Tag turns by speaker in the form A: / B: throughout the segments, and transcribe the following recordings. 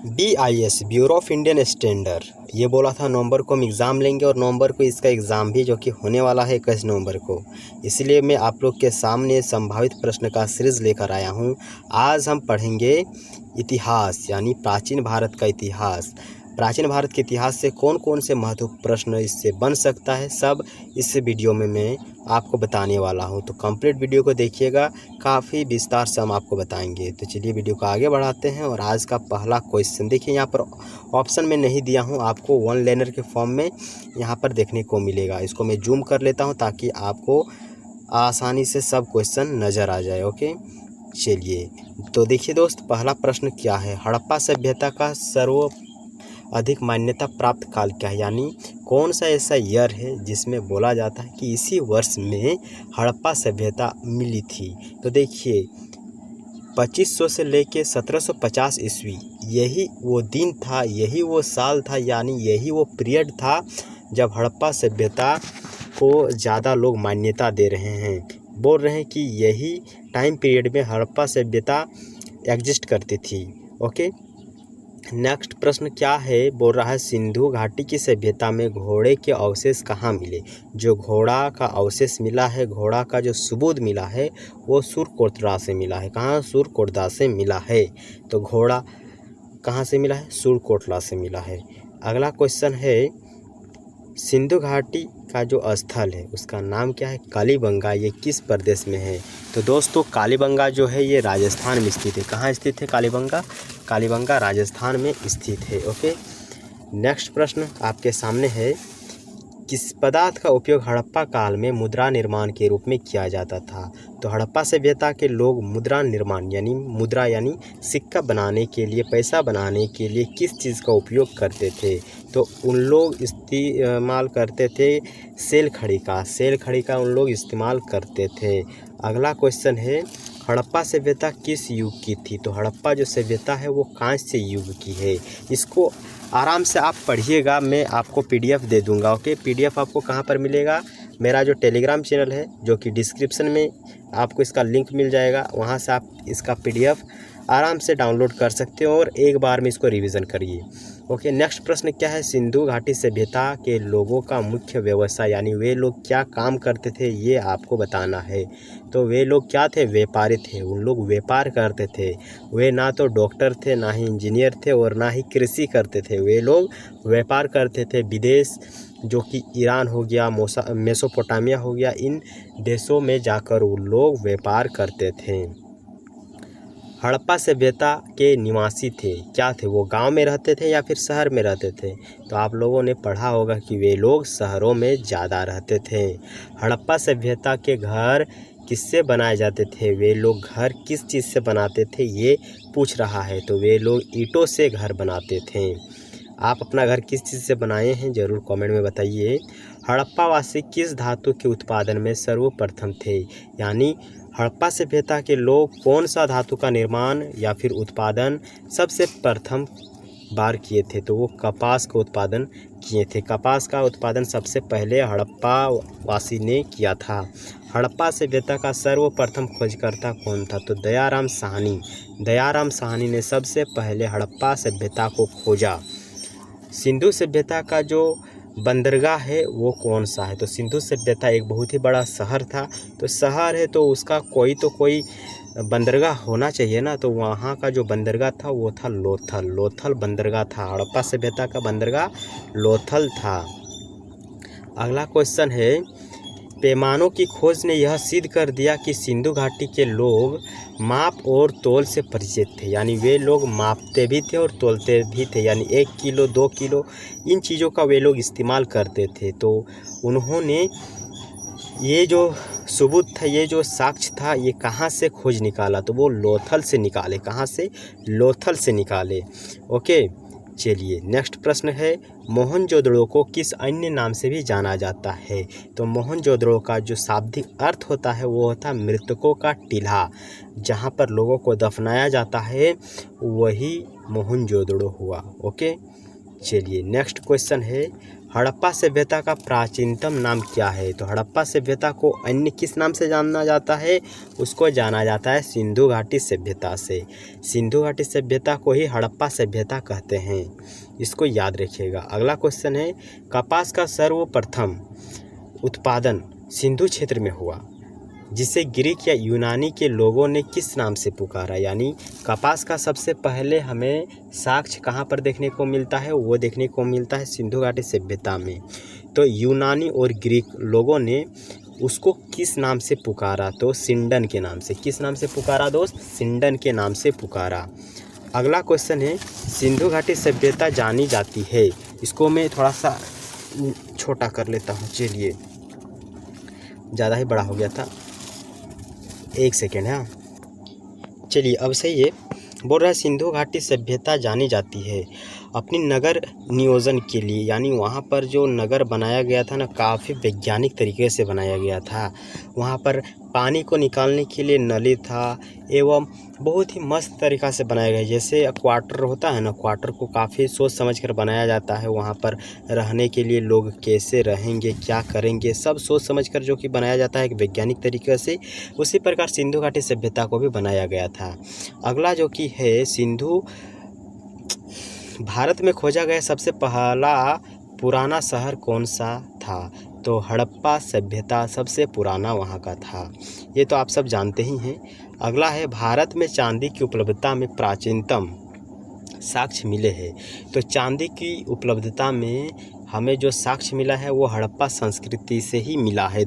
A: BIS bureau of Indian standard ये बोला था नवंबर को हम एग्ज़ाम लेंगे और नवंबर को इसका एग्ज़ाम भी जो कि होने वाला है 21 नवंबर को। इसलिए मैं आप लोग के सामने संभावित प्रश्न का सीरीज़ लेकर आया हूँ। आज हम पढ़ेंगे इतिहास यानी प्राचीन भारत का इतिहास। प्राचीन भारत के इतिहास से कौन कौन से महत्वपूर्ण प्रश्न इससे बन सकता है, सब इस वीडियो में मैं आपको बताने वाला हूं। तो कंप्लीट वीडियो को देखिएगा, काफ़ी विस्तार से हम आपको बताएंगे। तो चलिए वीडियो को आगे बढ़ाते हैं। और आज का पहला क्वेश्चन देखिए, यहाँ पर ऑप्शन में नहीं दिया हूं, आपको वन लाइनर के फॉर्म में यहाँ पर देखने को मिलेगा। इसको मैं जूम कर लेता हूँ ताकि आपको आसानी से सब क्वेश्चन नज़र आ जाए। ओके, चलिए तो देखिए दोस्त, पहला प्रश्न क्या है, हड़प्पा सभ्यता का सर्व अधिक मान्यता प्राप्त काल क्या है, यानी कौन सा ऐसा ईयर है जिसमें बोला जाता है कि इसी वर्ष में हड़प्पा सभ्यता मिली थी। तो देखिए 2500 से लेके 1750 ईस्वी, यही वो दिन था, यही वो साल था, यानी यही वो पीरियड था जब हड़प्पा सभ्यता को ज़्यादा लोग मान्यता दे रहे हैं। बोल रहे हैं कि यही टाइम पीरियड में हड़प्पा सभ्यता एग्जिस्ट करती थी। ओके, नेक्स्ट प्रश्न क्या है, बोल रहा है सिंधु घाटी की सभ्यता में घोड़े के अवशेष कहाँ मिले। जो घोड़ा का अवशेष मिला है, घोड़ा का जो सबूत मिला है वो सुरकोटरा से मिला है। कहाँ? सुरकोटरा से मिला है। तो घोड़ा कहाँ से मिला है? सुरकोटरा से मिला है। अगला क्वेश्चन है, सिंधु घाटी का जो स्थल है उसका नाम क्या है? कालीबंगा। ये किस प्रदेश में है? तो दोस्तों कालीबंगा जो है ये राजस्थान में स्थित है। कहाँ स्थित है कालीबंगा? कालीबंगा राजस्थान में स्थित है। ओके, नेक्स्ट प्रश्न आपके सामने है, किस पदार्थ का उपयोग हड़प्पा काल में मुद्रा निर्माण के रूप में किया जाता था। तो हड़प्पा सभ्यता के लोग मुद्रा निर्माण यानी मुद्रा यानी सिक्का बनाने के लिए, पैसा बनाने के लिए किस चीज़ का उपयोग करते थे? तो उन लोग इस्तेमाल करते थे सेल खड़ी का। सेल खड़ी का उन लोग इस्तेमाल करते थे। अगला क्वेश्चन है, हड़प्पा सभ्यता किस युग की थी? तो हड़प्पा जो सभ्यता है वो कांस्य युग की है। इसको आराम से आप पढ़िएगा, मैं आपको PDF दे दूंगा। ओके, PDF आपको कहाँ पर मिलेगा? मेरा जो टेलीग्राम चैनल है जो कि डिस्क्रिप्शन में आपको इसका लिंक मिल जाएगा, वहाँ से आप इसका PDF आराम से डाउनलोड कर सकते हो और एक बार में इसको रिवीजन करिए। ओके, नेक्स्ट प्रश्न क्या है, सिंधु घाटी सभ्यता के लोगों का मुख्य व्यवसाय यानी वे लोग क्या काम करते थे, ये आपको बताना है। तो वे लोग क्या थे? व्यापारी थे। उन लोग व्यापार करते थे। वे ना तो डॉक्टर थे, ना ही इंजीनियर थे और ना ही कृषि करते थे। वे लोग व्यापार करते थे। विदेश जो कि ईरान हो गया, मेसोपोटामिया हो गया, इन देशों में जाकर वो लोग व्यापार करते थे। हड़प्पा सभ्यता के निवासी थे, क्या थे? वो गांव में रहते थे या फिर शहर में रहते थे? तो आप लोगों ने पढ़ा होगा कि वे लोग शहरों में ज़्यादा रहते थे। हड़प्पा सभ्यता के घर किससे बनाए जाते थे? वे लोग घर किस चीज़ से बनाते थे, ये पूछ रहा है। तो वे लोग ईंटों से घर बनाते थे। आप अपना घर किस चीज़ से बनाए हैं ज़रूर कमेंट में बताइए। हड़प्पावासी किस धातु के उत्पादन में सर्वप्रथम थे, यानी हड़प्पा सभ्यता के लोग कौन सा धातु का निर्माण या फिर उत्पादन सबसे प्रथम बार किए थे? तो वो कपास का उत्पादन किए थे। कपास का उत्पादन सबसे पहले हड़प्पा वासी ने किया था। हड़प्पा सभ्यता का सर्वप्रथम खोजकर्ता कौन था? तो दयाराम साहनी। दयाराम साहनी ने सबसे पहले हड़प्पा सभ्यता को खोजा। सिंधु सभ्यता का जो बंदरगाह है वो कौन सा है? तो सिंधु सभ्यता एक बहुत ही बड़ा शहर था। तो शहर है तो उसका कोई बंदरगाह होना चाहिए ना। तो वहाँ का जो बंदरगाह था वो था लोथल। लोथल बंदरगाह था। हड़प्पा सभ्यता का बंदरगाह लोथल था। अगला क्वेश्चन है, पैमानों की खोज ने यह सिद्ध कर दिया कि सिंधु घाटी के लोग माप और तोल से परिचित थे, यानी वे लोग मापते भी थे और तोलते भी थे, यानी 1 किलो 2 किलो इन चीज़ों का वे लोग इस्तेमाल करते थे। तो उन्होंने ये जो सबूत था, ये जो साक्ष्य था, ये कहाँ से खोज निकाला? तो वो लोथल से निकाले। कहाँ से? लोथल से निकाले। ओके, चलिए नेक्स्ट प्रश्न है, मोहनजोदड़ो को किस अन्य नाम से भी जाना जाता है? तो मोहनजोदड़ो का जो शाब्दिक अर्थ होता है वो होता है मृतकों का टीला। जहाँ पर लोगों को दफनाया जाता है वही मोहनजोदड़ो हुआ। ओके, चलिए नेक्स्ट क्वेश्चन है, हड़प्पा सभ्यता का प्राचीनतम नाम क्या है? तो हड़प्पा सभ्यता को अन्य किस नाम से जाना जाता है? उसको जाना जाता है सिंधु घाटी सभ्यता से। सिंधु घाटी सभ्यता को ही हड़प्पा सभ्यता कहते हैं, इसको याद रखिएगा। अगला क्वेश्चन है, कपास का सर्वप्रथम उत्पादन सिंधु क्षेत्र में हुआ, जिसे ग्रीक या यूनानी के लोगों ने किस नाम से पुकारा? यानी कपास का सबसे पहले हमें साक्ष्य कहाँ पर देखने को मिलता है? वो देखने को मिलता है सिंधु घाटी सभ्यता में। तो यूनानी और ग्रीक लोगों ने उसको किस नाम से पुकारा? तो सिंडन के नाम से। किस नाम से पुकारा दोस्त? सिंडन के नाम से पुकारा। अगला क्वेश्चन है, सिंधु घाटी सभ्यता जानी जाती है, इसको मैं थोड़ा सा छोटा कर लेता हूँ, चलिए ज़्यादा ही बड़ा हो गया था, एक सेकेंड है। चलिए अब सही है। बोल रहा है सिंधु घाटी सभ्यता जानी जाती है अपनी नगर नियोजन के लिए, यानी वहाँ पर जो नगर बनाया गया था ना, काफ़ी वैज्ञानिक तरीके से बनाया गया था। वहाँ पर पानी को निकालने के लिए नली था, एवं बहुत ही मस्त तरीक़ा से बनाया गया। जैसे क्वार्टर होता है ना, क्वार्टर को काफ़ी सोच समझ कर बनाया जाता है। वहाँ पर रहने के लिए लोग कैसे रहेंगे, क्या करेंगे, सब सोच समझ कर जो कि बनाया जाता है एक वैज्ञानिक तरीके से। उसी प्रकार सिंधु घाटी सभ्यता को भी बनाया गया था। अगला जो कि है, सिंधु भारत में खोजा गया सबसे पहला पुराना शहर कौन सा था? तो हड़प्पा सभ्यता सबसे पुराना वहाँ का था, ये तो आप सब जानते ही हैं। अगला है, भारत में चांदी की उपलब्धता में प्राचीनतम साक्ष्य मिले हैं। तो चांदी की उपलब्धता में हमें जो साक्ष्य मिला है वो हड़प्पा संस्कृति से ही मिला है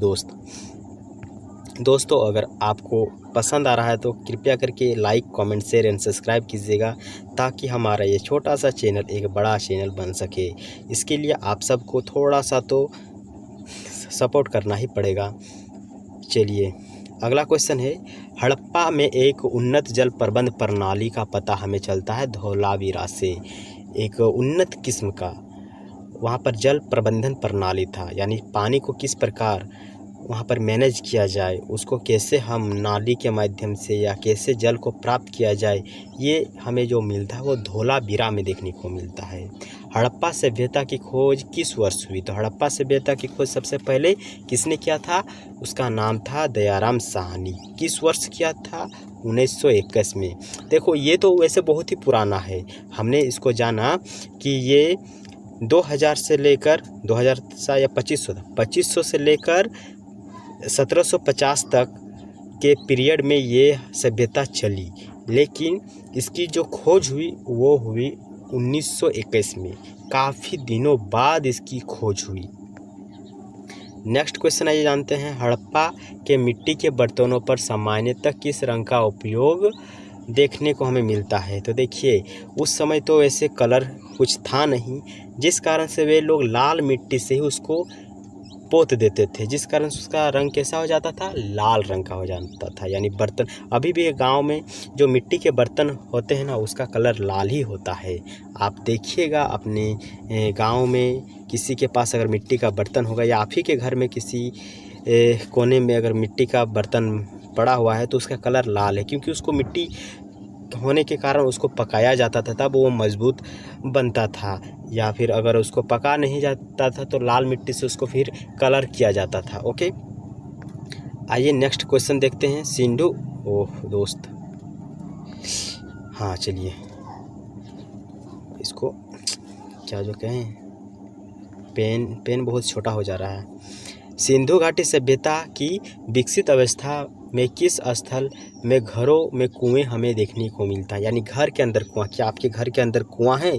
A: दोस्तों अगर आपको पसंद आ रहा है तो कृपया करके like, comment, share and subscribe कीजिएगा, ताकि हमारा ये छोटा सा चैनल एक बड़ा चैनल बन सके। इसके लिए आप सबको थोड़ा सा तो सपोर्ट करना ही पड़ेगा। चलिए अगला क्वेश्चन है, हड़प्पा में एक उन्नत जल प्रबंध प्रणाली का पता हमें चलता है धोलावीरा से। एक उन्नत किस्म का वहाँ पर जल प्रबंधन प्रणाली था, यानी पानी को किस प्रकार वहाँ पर मैनेज किया जाए, उसको कैसे हम नाली के माध्यम से या कैसे जल को प्राप्त किया जाए, ये हमें जो मिलता है वो धोलावीरा में देखने को मिलता है। हड़प्पा सभ्यता की खोज किस वर्ष हुई? तो हड़प्पा सभ्यता की खोज सबसे पहले किसने किया था? उसका नाम था दयाराम साहनी। किस वर्ष किया था? 1921 में। देखो ये तो वैसे बहुत ही पुराना है, हमने इसको जाना कि ये 2000 से लेकर 2000 या 2500 से लेकर 1750 तक के पीरियड में ये सभ्यता चली, लेकिन इसकी जो खोज हुई वो हुई 1921 में। काफ़ी दिनों बाद इसकी खोज हुई। नेक्स्ट क्वेश्चन आइए जानते हैं, हड़प्पा के मिट्टी के बर्तनों पर सामान्यतः किस रंग का उपयोग देखने को हमें मिलता है? तो देखिए उस समय तो वैसे कलर कुछ था नहीं, जिस कारण से वे लोग लाल मिट्टी से ही उसको पोत देते थे, जिस कारण से उसका रंग कैसा हो जाता था? लाल रंग का हो जाता था। यानी बर्तन अभी भी गांव में जो मिट्टी के बर्तन होते हैं ना, उसका कलर लाल ही होता है। आप देखिएगा अपने गांव में किसी के पास अगर मिट्टी का बर्तन होगा, या आप ही के घर में किसी कोने में अगर मिट्टी का बर्तन पड़ा हुआ है तो उसका कलर लाल है, क्योंकि उसको मिट्टी होने के कारण उसको पकाया जाता था, तब वो मजबूत बनता था। या फिर अगर उसको पका नहीं जाता था तो लाल मिट्टी से उसको फिर कलर किया जाता था। ओके, आइए नेक्स्ट क्वेश्चन देखते हैं। सिंधु दोस्त, हाँ चलिए इसको क्या जो कहें, पेन बहुत छोटा हो जा रहा है। सिंधु घाटी सभ्यता की विकसित अवस्था में किस स्थल में घरों में कुएं हमें देखने को मिलता है? यानी घर के अंदर कुआं। क्या आपके घर के अंदर कुआं है?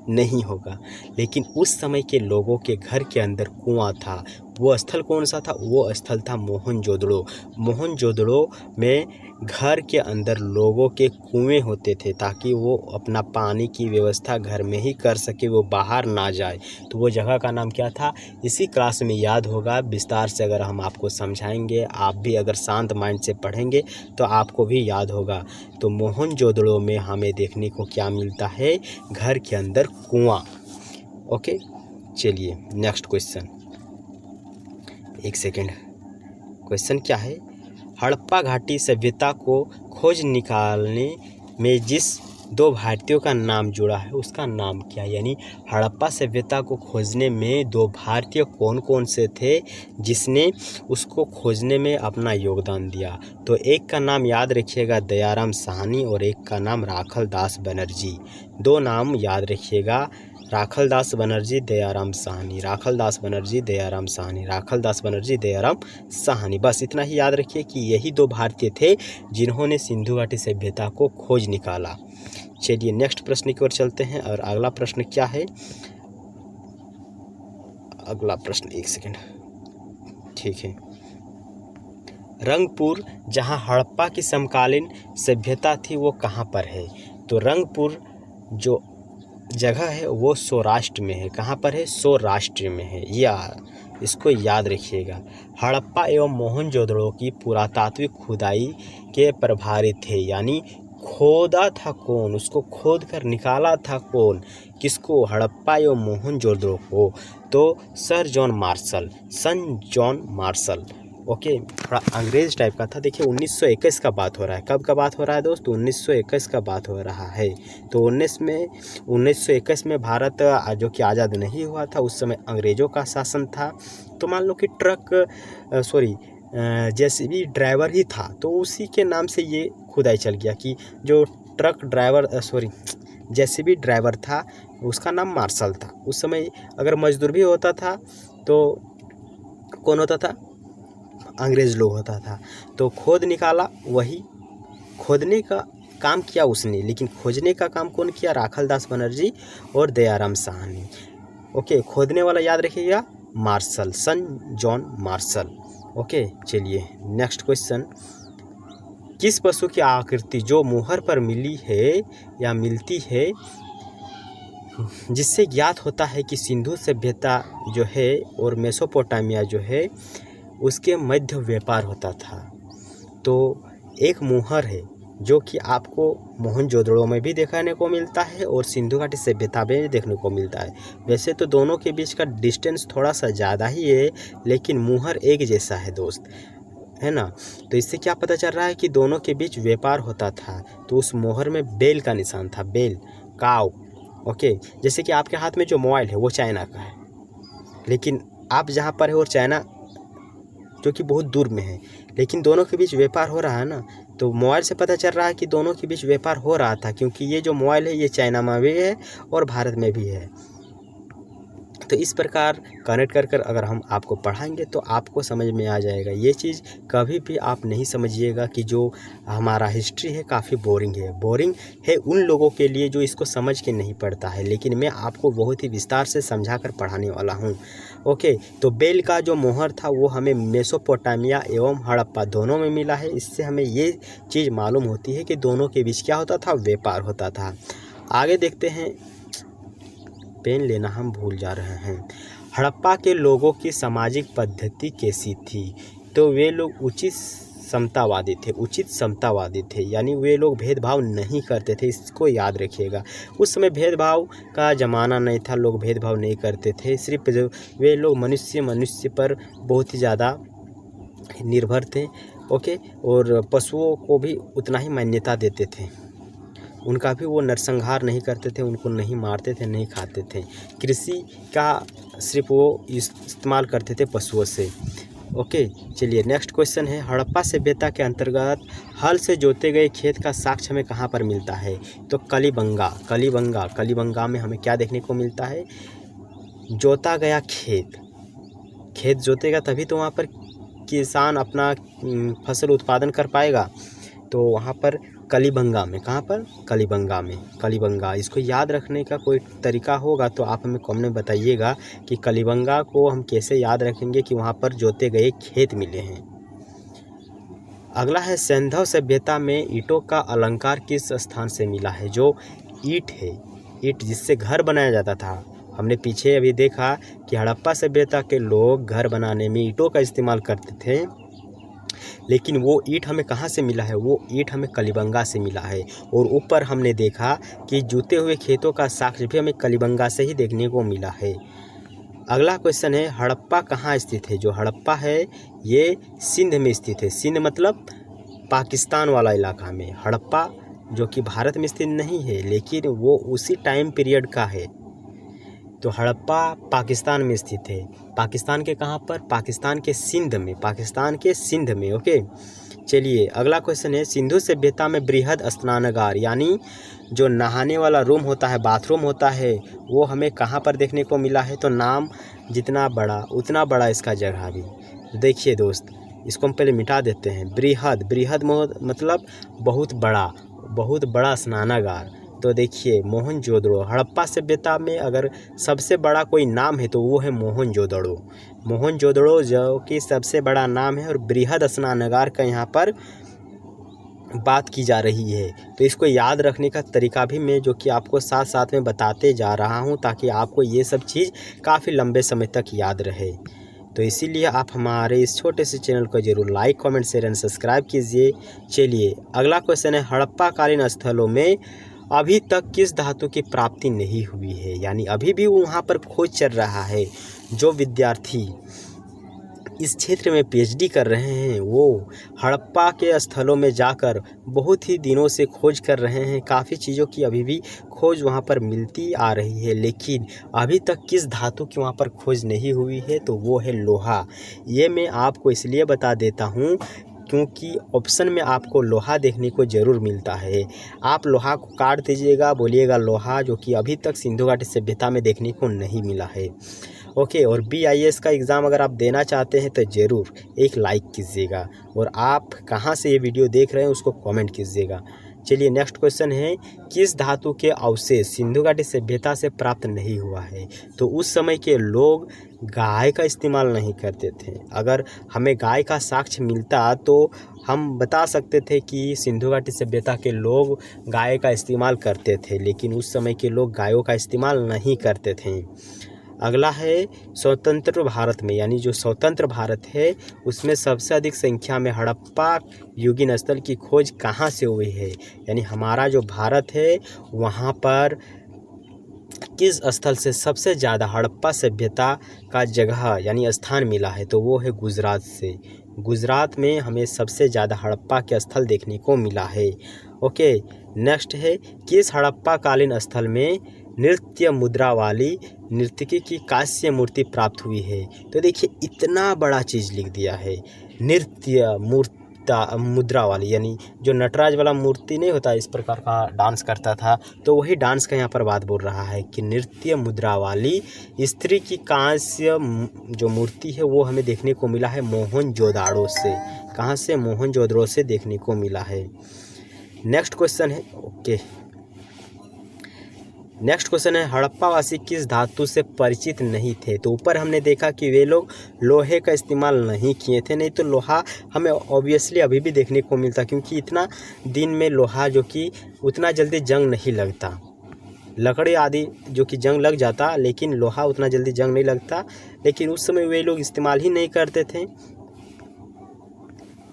A: नहीं होगा, लेकिन उस समय के लोगों के घर के अंदर कुआं था। वो स्थल कौन सा था? वो स्थल था मोहनजोदड़ो। मोहनजोदड़ो में घर के अंदर लोगों के कुएं होते थे, ताकि वो अपना पानी की व्यवस्था घर में ही कर सके, वो बाहर ना जाए। तो वो जगह का नाम क्या था? इसी क्लास में याद होगा, विस्तार से अगर हम आपको समझाएंगे, आप भी अगर शांत माइंड से पढ़ेंगे तो आपको भी याद होगा। तो मोहनजोदड़ो में हमें देखने को क्या मिलता है? घर के अंदर कुआं। ओके, चलिए नेक्स्ट क्वेश्चन, एक सेकेंड, क्वेश्चन क्या है? हड़प्पा घाटी सभ्यता को खोज निकालने में जिस दो भारतीयों का नाम जुड़ा है, उसका नाम क्या है? यानी हड़प्पा सभ्यता को खोजने में दो भारतीय कौन कौन से थे जिसने उसको खोजने में अपना योगदान दिया? तो एक का नाम याद रखिएगा दयाराम साहनी और एक का नाम राखलदास बनर्जी। दो नाम याद रखिएगा, राखलदास बनर्जी, दयाराम साहनी, राखलदास बनर्जी, दयाराम साहनी, राखलदास बनर्जी, दयाराम साहनी। बस इतना ही याद रखिए कि यही दो भारतीय थे जिन्होंने सिंधु घाटी सभ्यता को खोज निकाला। चलिए नेक्स्ट प्रश्न की ओर चलते हैं। और अगला प्रश्न क्या है? अगला प्रश्न, एक सेकेंड, ठीक है। रंगपुर, जहां हड़प्पा की समकालीन सभ्यता थी, वो कहाँ पर है? तो रंगपुर जो जगह है वो सौराष्ट्र में है। कहाँ पर है? सौराष्ट्र में है, या इसको याद रखिएगा। हड़प्पा एवं मोहनजोदड़ो की पुरातात्विक खुदाई के प्रभारी थे, यानी खोदा था कौन, उसको खोद कर निकाला था कौन, किसको? हड़प्पा एवं मोहनजोदड़ो को। तो सर जॉन मार्शल, सन जॉन मार्शल। ओके, थोड़ा अंग्रेज टाइप का था। देखिए 1921 का बात हो रहा है। कब का बात हो रहा है दोस्त? 1921 का बात हो रहा है। तो 1921 में भारत जो कि आज़ाद नहीं हुआ था, उस समय अंग्रेज़ों का शासन था। तो मान लो कि जेसीबी ड्राइवर ही था, तो उसी के नाम से ये खुदाई चल गया कि जो ट्रक ड्राइवर जेसीबी ड्राइवर था उसका नाम मार्शल था। उस समय अगर मजदूर भी होता था तो कौन होता था? अंग्रेज़ लोग होता था। तो खोद निकाला, वही खोदने का काम किया उसने, लेकिन खोजने का काम कौन किया? राखलदास बनर्जी और दयाराम साहनी। ओके, खोदने वाला याद रखिएगा मार्शल, सन जॉन मार्शल। ओके, चलिए नेक्स्ट क्वेश्चन। किस पशु की आकृति जो मुहर पर मिली है या मिलती है, जिससे ज्ञात होता है कि सिंधु सभ्यता जो है और मेसोपोटामिया जो है उसके मध्य व्यापार होता था? तो एक मुहर है जो कि आपको मोहनजोदड़ो में भी देखने को मिलता है और सिंधु घाटी सभ्यता में भी देखने को मिलता है। वैसे तो दोनों के बीच का डिस्टेंस थोड़ा सा ज़्यादा ही है, लेकिन मुहर एक जैसा है दोस्त, है ना। तो इससे क्या पता चल रहा है कि दोनों के बीच व्यापार होता था। तो उस मोहर में बेल का निशान था, बेल, काव। ओके, जैसे कि आपके हाथ में जो मोबाइल है वो चाइना का है, लेकिन आप जहाँ पर है और चाइना जो कि बहुत दूर में है, लेकिन दोनों के बीच व्यापार हो रहा है ना। तो मोबाइल से पता चल रहा है कि दोनों के बीच व्यापार हो रहा था, क्योंकि ये जो मोबाइल है ये चाइना में भी है और भारत में भी है। तो इस प्रकार कनेक्ट कर अगर हम आपको पढ़ाएंगे तो आपको समझ में आ जाएगा। ये चीज़ कभी भी आप नहीं समझिएगा कि जो हमारा हिस्ट्री है काफ़ी बोरिंग है। बोरिंग है उन लोगों के लिए जो इसको समझ के नहीं पढ़ता है, लेकिन मैं आपको बहुत ही विस्तार से समझा कर पढ़ाने वाला हूँ। ओके, तो बेल का जो मोहर था वो हमें मेसोपोटामिया एवं हड़प्पा दोनों में मिला है। इससे हमें ये चीज़ मालूम होती है कि दोनों के बीच क्या होता था? व्यापार होता था। आगे देखते हैं, पेन लेना हम भूल जा रहे हैं। हड़प्पा के लोगों की सामाजिक पद्धति कैसी थी? तो वे लोग उचित समतावादी थे, यानी वे लोग भेदभाव नहीं करते थे। इसको याद रखिएगा। उस समय भेदभाव का ज़माना नहीं था, लोग भेदभाव नहीं करते थे। सिर्फ वे लोग मनुष्य पर बहुत ही ज़्यादा निर्भर थे। ओके, और पशुओं को भी उतना ही मान्यता देते थे। उनका भी वो नरसंहार नहीं करते थे, उनको नहीं मारते थे, नहीं खाते थे। कृषि का सिर्फ वो इस्तेमाल करते थे पशुओं से। ओके, चलिए नेक्स्ट क्वेश्चन है। हड़प्पा सभ्यता के अंतर्गत हल से जोते गए खेत का साक्ष्य हमें कहाँ पर मिलता है? तो कलीबंगा में हमें क्या देखने को मिलता है? जोता गया खेत जोतेगा तभी तो वहाँ पर किसान अपना फसल उत्पादन कर पाएगा। तो वहाँ पर कलीबंगा में, कहाँ पर? कलीबंगा। इसको याद रखने का कोई तरीका होगा तो आप हमें कमेंट में बताइएगा कि कलीबंगा को हम कैसे याद रखेंगे कि वहाँ पर जोते गए खेत मिले हैं। अगला है, सिंधु सभ्यता में ईंटों का अलंकार किस स्थान से मिला है? जो ईंट है, ईंट जिससे घर बनाया जाता था। हमने पीछे अभी देखा कि हड़प्पा सभ्यता के लोग घर बनाने में ईंटों का इस्तेमाल करते थे, लेकिन वो ईंट हमें कहाँ से मिला है? वो ईंट हमें कलीबंगा से मिला है। और ऊपर हमने देखा कि जुते हुए खेतों का साक्ष्य भी हमें कलीबंगा से ही देखने को मिला है। अगला क्वेश्चन है, हड़प्पा कहाँ स्थित है? जो हड़प्पा है ये सिंध में स्थित है। सिंध मतलब पाकिस्तान वाला इलाका में। हड़प्पा जो कि भारत में स्थित नहीं है, लेकिन वो उसी टाइम पीरियड का है। तो हड़प्पा पाकिस्तान में स्थित है। पाकिस्तान के कहाँ पर? पाकिस्तान के सिंध में, पाकिस्तान के सिंध में। ओके, चलिए अगला क्वेश्चन है, सिंधु सभ्यता में बृहद स्नानागार यानी जो नहाने वाला रूम होता है, बाथरूम होता है, वो हमें कहाँ पर देखने को मिला है? तो नाम जितना बड़ा उतना बड़ा इसका जगह भी। देखिए दोस्त, इसको हम पहले मिटा देते हैं। बृहद, बृहद मतलब बहुत बड़ा स्नानागार। तो देखिए मोहनजोदड़ो, हड़प्पा सभ्यता में अगर सबसे बड़ा कोई नाम है तो वो है मोहनजोदड़ो। मोहनजोदड़ो जो कि सबसे बड़ा नाम है और बृहद स्नानागार का यहाँ पर बात की जा रही है। तो इसको याद रखने का तरीका भी मैं जो कि आपको साथ साथ में बताते जा रहा हूँ, ताकि आपको ये सब चीज़ काफ़ी लंबे समय तक याद रहे। तो इसीलिए आप हमारे इस छोटे से चैनल को जरूर like, comment, share and subscribe कीजिए। चलिए अगला क्वेश्चन है, हड़प्पा कालीन स्थलों में अभी तक किस धातु की प्राप्ति नहीं हुई है? यानी अभी भी वहाँ पर खोज चल रहा है। जो विद्यार्थी इस क्षेत्र में पीएचडी कर रहे हैं वो हड़प्पा के स्थलों में जाकर बहुत ही दिनों से खोज कर रहे हैं। काफ़ी चीज़ों की अभी भी खोज वहाँ पर मिलती आ रही है, लेकिन अभी तक किस धातु की वहाँ पर खोज नहीं हुई है? तो वो है लोहा। ये मैं आपको इसलिए बता देता हूँ क्योंकि ऑप्शन में आपको लोहा देखने को ज़रूर मिलता है। आप लोहा को काट दीजिएगा, बोलिएगा लोहा, जो कि अभी तक सिंधु घाटी सभ्यता में देखने को नहीं मिला है। ओके, और BIS का एग्ज़ाम अगर आप देना चाहते हैं तो ज़रूर एक लाइक कीजिएगा, और आप कहाँ से ये वीडियो देख रहे हैं उसको कमेंट कीजिएगा। चलिए नेक्स्ट क्वेश्चन है, किस धातु के अवशेष सिंधु घाटी सभ्यता से प्राप्त नहीं हुआ है? तो उस समय के लोग गाय का इस्तेमाल नहीं करते थे। अगर हमें गाय का साक्ष्य मिलता तो हम बता सकते थे कि सिंधु घाटी सभ्यता के लोग गाय का इस्तेमाल करते थे, लेकिन उस समय के लोग गायों का इस्तेमाल नहीं करते थे। अगला है, स्वतंत्र भारत में, यानी जो स्वतंत्र भारत है उसमें सबसे अधिक संख्या में हड़प्पा युगीन स्थल की खोज कहाँ से हुई है? यानी हमारा जो भारत है वहाँ पर किस स्थल से सबसे ज़्यादा हड़प्पा सभ्यता का जगह यानी स्थान मिला है? तो वो है गुजरात से। गुजरात में हमें सबसे ज़्यादा हड़प्पा के स्थल देखने को मिला है। ओके, नेक्स्ट है, किस हड़प्पा कालीन स्थल में नृत्य मुद्रा वाली नर्तकी की कांस्य मूर्ति प्राप्त हुई है? तो देखिए इतना बड़ा चीज़ लिख दिया है, नृत्य मुद्रा वाली, यानी जो नटराज वाला मूर्ति नहीं होता इस प्रकार का डांस करता था, तो वही डांस का यहाँ पर बात बोल रहा है कि नृत्य मुद्रा वाली स्त्री की कांस्य जो मूर्ति है वो हमें देखने को मिला है मोहनजोदड़ो से। कहाँ से? मोहनजोदड़ो से देखने को मिला है। नेक्स्ट क्वेश्चन है, ओके, नेक्स्ट क्वेश्चन है, हड़प्पावासी किस धातु से परिचित नहीं थे? तो ऊपर हमने देखा कि वे लोग लोहे का इस्तेमाल नहीं किए थे, नहीं तो लोहा हमें ऑब्वियसली अभी भी देखने को मिलता, क्योंकि इतना दिन में लोहा जो कि उतना जल्दी जंग नहीं लगता। लकड़ी आदि जो कि जंग लग जाता, लेकिन लोहा उतना जल्दी जंग नहीं लगता, लेकिन उस समय वे लोग इस्तेमाल ही नहीं करते थे।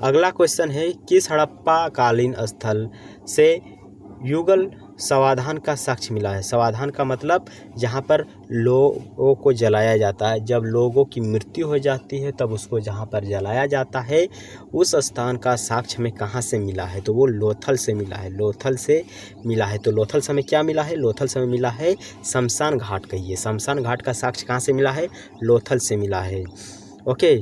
A: अगला क्वेश्चन है, किस हड़प्पा कालीन स्थल से युगल समाधान का साक्ष्य मिला है? समाधान का मतलब जहाँ पर लोगों को जलाया जाता है, जब लोगों की मृत्यु हो जाती है तब उसको जहाँ पर जलाया जाता है उस स्थान का साक्ष्य हमें कहाँ से मिला है? तो वो लोथल से मिला है, लोथल से मिला है। तो लोथल से हमें क्या मिला है? लोथल से हमें मिला है शमशान घाट। कहिए, शमशान घाट का साक्ष्य कहाँ से मिला है? लोथल से मिला है। ओके,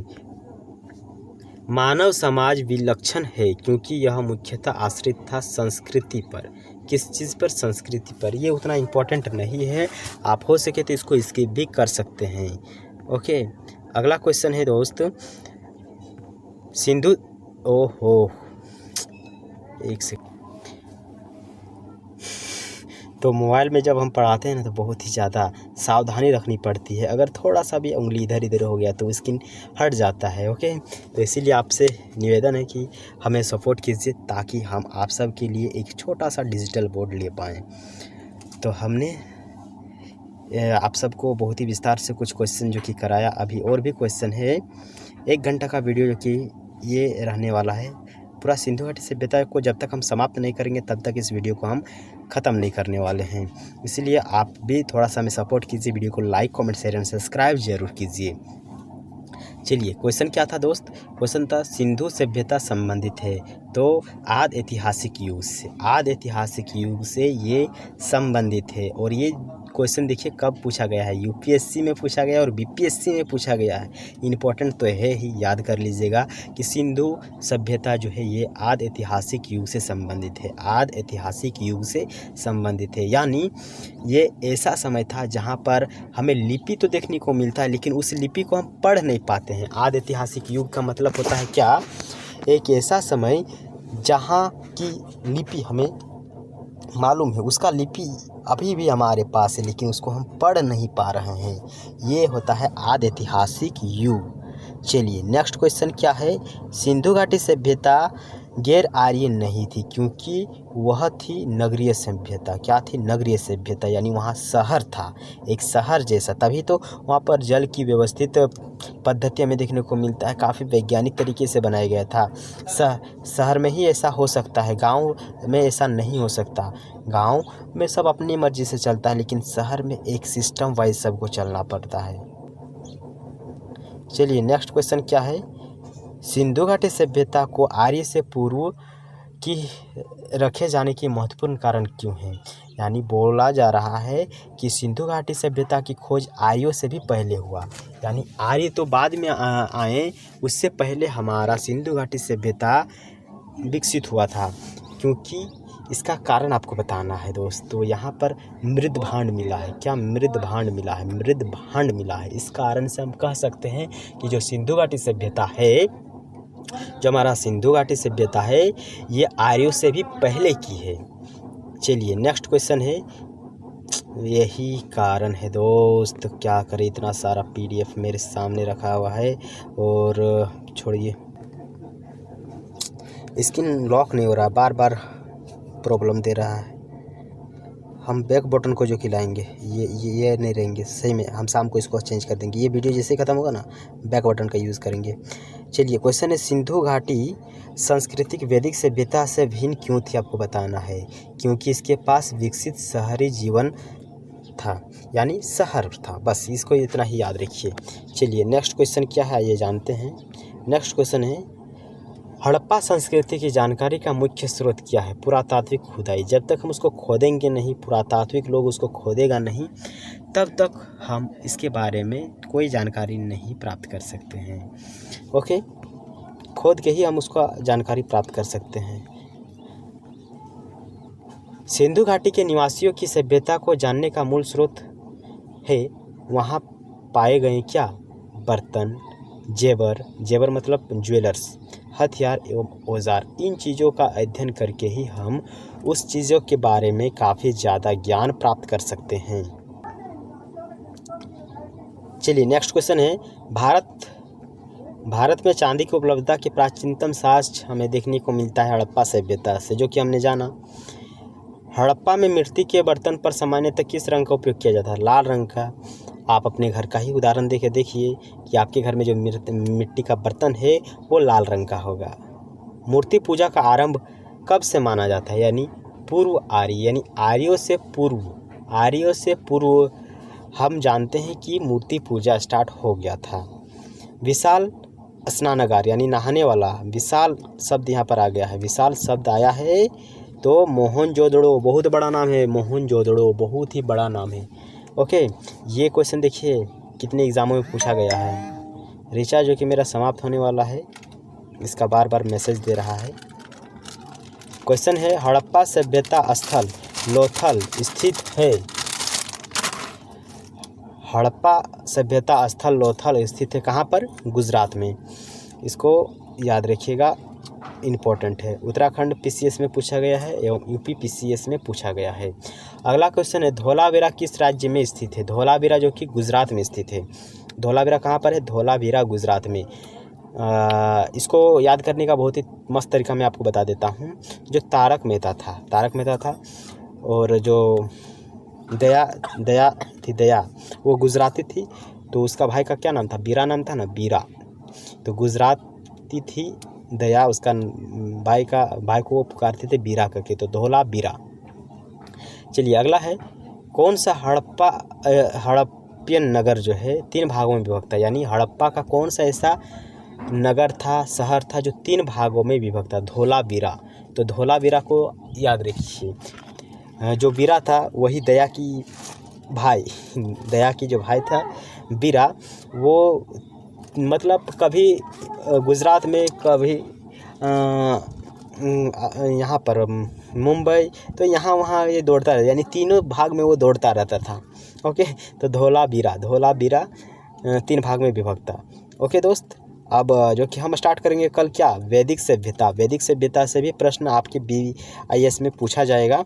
A: मानव समाज विलक्षण है क्योंकि यह मुख्यतः आश्रित था संस्कृति पर। किस चीज़ पर? संस्कृति पर। ये उतना इम्पोर्टेंट नहीं है, आप हो सके तो इसको स्किप भी कर सकते हैं। ओके, अगला क्वेश्चन है दोस्त, सिंधु, ओहो एक सेकंड, तो मोबाइल में जब हम पढ़ाते हैं ना तो बहुत ही ज़्यादा सावधानी रखनी पड़ती है। अगर थोड़ा सा भी उंगली इधर इधर हो गया तो स्क्रीन हट जाता है। ओके, तो इसीलिए आपसे निवेदन है कि हमें सपोर्ट कीजिए ताकि हम आप सब के लिए एक छोटा सा डिजिटल बोर्ड ले पाएँ। तो हमने आप सबको बहुत ही विस्तार से कुछ क्वेश्चन जो कि कराया। अभी और भी क्वेश्चन है, 1 घंटा का वीडियो जो कि ये रहने वाला है। पूरा सिंधु घाटी सभ्यता को जब तक हम समाप्त नहीं करेंगे तब तक इस वीडियो को हम ख़त्म नहीं करने वाले हैं। इसलिए आप भी थोड़ा सा हमें सपोर्ट कीजिए, वीडियो को like, comment, share and subscribe जरूर कीजिए। चलिए क्वेश्चन क्या था दोस्त, क्वेश्चन था सिंधु सभ्यता संबंधित है तो आदि ऐतिहासिक युग से ये संबंधित है। और ये क्वेश्चन देखिए कब पूछा गया है, यूपीएससी में पूछा गया और बीपीएससी में पूछा गया है। इम्पोर्टेंट तो है ही, याद कर लीजिएगा कि सिंधु सभ्यता जो है ये आदि ऐतिहासिक युग से संबंधित है, आदि ऐतिहासिक युग से संबंधित है। यानी ये ऐसा समय था जहाँ पर हमें लिपि तो देखने को मिलता है लेकिन उस लिपि को हम पढ़ नहीं पाते हैं। आदि ऐतिहासिक युग का मतलब होता है क्या, एक ऐसा समय जहाँ की लिपि हमें मालूम है, उसका लिपि अभी भी हमारे पास है लेकिन उसको हम पढ़ नहीं पा रहे हैं, ये होता है आदि ऐतिहासिक युग। चलिए नेक्स्ट क्वेश्चन क्या है, सिंधु घाटी सभ्यता गैर आर्य नहीं थी क्योंकि वह थी नगरीय सभ्यता। क्या थी, नगरीय सभ्यता, यानी वहाँ शहर था, एक शहर जैसा, तभी तो वहाँ पर जल की व्यवस्थित पद्धति हमें देखने को मिलता है, काफ़ी वैज्ञानिक तरीके से बनाया गया था। शहर में ही ऐसा हो सकता है, गांव में ऐसा नहीं हो सकता। गांव में सब अपनी मर्जी से चलता है लेकिन शहर में एक सिस्टम वाइज सबको चलना पड़ता है। चलिए नेक्स्ट क्वेश्चन क्या है, सिंधु घाटी सभ्यता को आर्य से पूर्व की रखे जाने के महत्वपूर्ण कारण क्यों है। यानी बोला जा रहा है कि सिंधु घाटी सभ्यता की खोज आर्यों से भी पहले हुआ, यानी आर्य तो बाद में आए, उससे पहले हमारा सिंधु घाटी सभ्यता विकसित हुआ था। क्योंकि इसका कारण आपको बताना है दोस्तों, यहाँ पर मृद भांड मिला है। क्या मृद भांड मिला है, मृद भांड मिला है। इस कारण से हम कह सकते हैं कि जो सिंधु घाटी सभ्यता है, जो हमारा सिंधु घाटी सभ्यता है, ये आर्यों से भी पहले की है। चलिए नेक्स्ट क्वेश्चन है, यही कारण है दोस्त, क्या करें, इतना सारा पीडीएफ मेरे सामने रखा हुआ है और छोड़िए, स्क्रीन लॉक नहीं हो रहा, बार बार प्रॉब्लम दे रहा है। हम बैक बटन को जो खिलाएंगे ये नहीं रहेंगे सही में, हम शाम को इसको चेंज कर देंगे। ये वीडियो जैसे ख़त्म होगा ना, बैक बटन का यूज़ करेंगे। चलिए क्वेश्चन है, सिंधु घाटी सांस्कृतिक वैदिक सभ्यता से भिन्न क्यों थी, आपको बताना है। क्योंकि इसके पास विकसित शहरी जीवन था, यानी शहर था, बस इसको इतना ही याद रखिए। चलिए नेक्स्ट क्वेश्चन क्या है ये जानते हैं। नेक्स्ट क्वेश्चन है, हड़प्पा संस्कृति की जानकारी का मुख्य स्रोत क्या है। पुरातात्विक खुदाई, जब तक हम उसको खोदेंगे नहीं, पुरातात्विक लोग उसको खोदेगा नहीं, तब तक हम इसके बारे में कोई जानकारी नहीं प्राप्त कर सकते हैं। ओके, खोद के ही हम उसका जानकारी प्राप्त कर सकते हैं। सिंधु घाटी के निवासियों की सभ्यता को जानने का मूल स्रोत है, वहाँ पाए गए क्या, बर्तन, जेवर मतलब ज्वेलर्स, हथियार एवं औजार। इन चीज़ों का अध्ययन करके ही हम उस चीज़ों के बारे में काफ़ी ज़्यादा ज्ञान प्राप्त कर सकते हैं। चलिए नेक्स्ट क्वेश्चन है, भारत में चांदी की उपलब्धता के प्राचीनतम साक्ष्य हमें देखने को मिलता है हड़प्पा सभ्यता से, जो कि हमने जाना। हड़प्पा में मिट्टी के बर्तन पर सामान्यतः किस रंग का उपयोग किया जाता है, लाल रंग का। आप अपने घर का ही उदाहरण देखिए कि आपके घर में जो मिट्टी का बर्तन है वो लाल रंग का होगा। मूर्ति पूजा का आरंभ कब से माना जाता है, यानी पूर्व आर्य, यानी आर्यों से पूर्व हम जानते हैं कि मूर्ति पूजा स्टार्ट हो गया था। विशाल स्नानागार, यानी नहाने वाला, विशाल शब्द यहाँ पर आ गया है, विशाल शब्द आया है तो मोहनजोदड़ो, बहुत बड़ा नाम है, मोहनजोदड़ो बहुत ही बड़ा नाम है। ओके, ये क्वेश्चन देखिए कितने एग्ज़ामों में पूछा गया है। रिचार्ज जो कि मेरा समाप्त होने वाला है, इसका बार बार मैसेज दे रहा है। क्वेश्चन है, हड़प्पा सभ्यता स्थल लोथल स्थित है। हड़प्पा सभ्यता स्थल लोथल स्थित है कहाँ पर, गुजरात में। इसको याद रखिएगा, इम्पोर्टेंट है। उत्तराखंड पीसीएस में पूछा गया है एवं यूपी पीसीएस में पूछा गया है। अगला क्वेश्चन है, धोलावीरा किस राज्य में स्थित है। धोलावीरा जो कि गुजरात में स्थित है। धोलावीरा कहाँ पर है, धोलावीरा गुजरात में। इसको याद करने का बहुत ही मस्त तरीका मैं आपको बता देता हूँ। जो तारक मेहता था और जो दया वो गुजराती थी, तो उसका भाई का क्या नाम था, बीरा नाम था ना, बीरा। तो गुजराती थी दया, उसका भाई को वो पुकारते थे बीरा करके, तो धोलावीरा। चलिए अगला है, कौन सा हड़प्पियन नगर जो है 3 भागों में विभक्त है। यानी हड़प्पा का कौन सा ऐसा नगर था, शहर था जो 3 भागों में विभक्त था? धोलावीरा। तो धोलावीरा को याद रखिए। जो वीरा था वही दया की भाई, दया की जो भाई था वीरा, वो मतलब कभी गुजरात में, कभी यहाँ पर मुंबई, तो यहाँ वहाँ ये दौड़ता रहता, यानी तीनों भाग में वो दौड़ता रहता था। ओके, तो धोलावीरा 3 भाग में विभक्त था। ओके दोस्त, अब जो कि हम स्टार्ट करेंगे कल क्या, वैदिक सभ्यता। वैदिक सभ्यता से भी प्रश्न आपके BIS में पूछा जाएगा।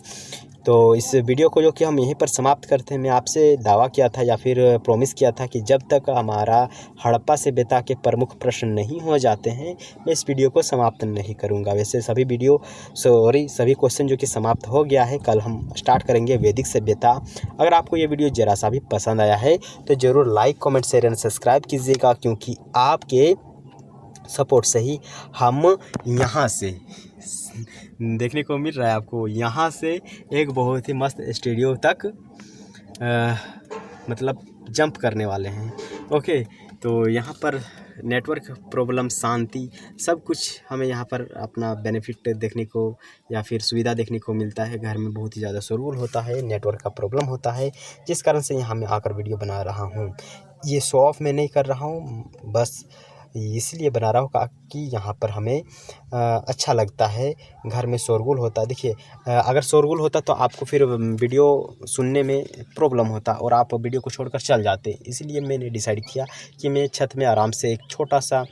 A: तो इस वीडियो को जो कि हम यहीं पर समाप्त करते हैं। मैं आपसे दावा किया था या फिर प्रॉमिस किया था कि जब तक हमारा हड़प्पा सभ्यता के प्रमुख प्रश्न नहीं हो जाते हैं मैं इस वीडियो को समाप्त नहीं करूंगा। वैसे सभी क्वेश्चन जो कि समाप्त हो गया है। कल हम स्टार्ट करेंगे वैदिक सभ्यता। अगर आपको ये वीडियो ज़रा सा भी पसंद आया है तो ज़रूर like, comment, share and subscribe कीजिएगा, क्योंकि आपके सपोर्ट से ही हम यहाँ से देखने को मिल रहा है आपको, यहाँ से एक बहुत ही मस्त स्टूडियो तक मतलब जंप करने वाले हैं। ओके, तो यहाँ पर नेटवर्क प्रॉब्लम, शांति, सब कुछ हमें यहाँ पर अपना बेनिफिट देखने को या फिर सुविधा देखने को मिलता है। घर में बहुत ही ज़्यादा शोरगुल होता है, नेटवर्क का प्रॉब्लम होता है, जिस कारण से यहाँ मैं आकर वीडियो बना रहा हूँ। ये शो ऑफ मैं नहीं कर रहा हूँ, बस इसलिए बना रहा हूँ कि यहाँ पर हमें अच्छा लगता है। घर में शोरगुल होता है, देखिए अगर शोरगुल होता तो आपको फिर वीडियो सुनने में प्रॉब्लम होता और आप वीडियो को छोड़कर चल जाते। इसलिए मैंने डिसाइड किया कि मैं छत में आराम से एक छोटा सा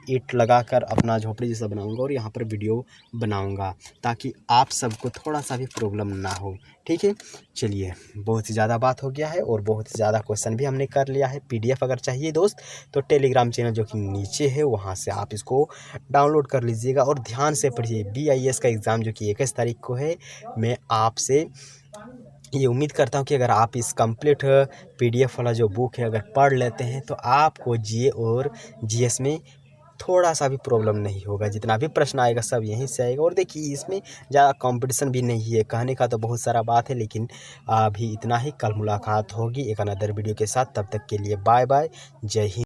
A: ईंट लगाकर अपना झोपड़ी जैसा बनाऊंगा और यहाँ पर वीडियो बनाऊंगा, ताकि आप सबको थोड़ा सा भी प्रॉब्लम ना हो। ठीक है, चलिए, बहुत ही ज़्यादा बात हो गया है और बहुत ही ज़्यादा क्वेश्चन भी हमने कर लिया है। PDF अगर चाहिए दोस्त तो टेलीग्राम चैनल जो कि नीचे है वहाँ से आप इसको डाउनलोड कर लीजिएगा और ध्यान से पढ़िए। BIS का एग्ज़ाम जो कि 21 तारीख को है। मैं आपसे ये उम्मीद करता हूँ कि अगर आप इस कंप्लीट PDF वाला जो बुक है अगर पढ़ लेते हैं तो आपको GA और GS में थोड़ा सा भी प्रॉब्लम नहीं होगा। जितना भी प्रश्न आएगा सब यहीं से आएगा। और देखिए इसमें ज़्यादा कंपटीशन भी नहीं है, कहने का तो बहुत सारा बात है, लेकिन अभी इतना ही। कल मुलाकात होगी एक अनदर वीडियो के साथ, तब तक के लिए बाय बाय, जय हिंद।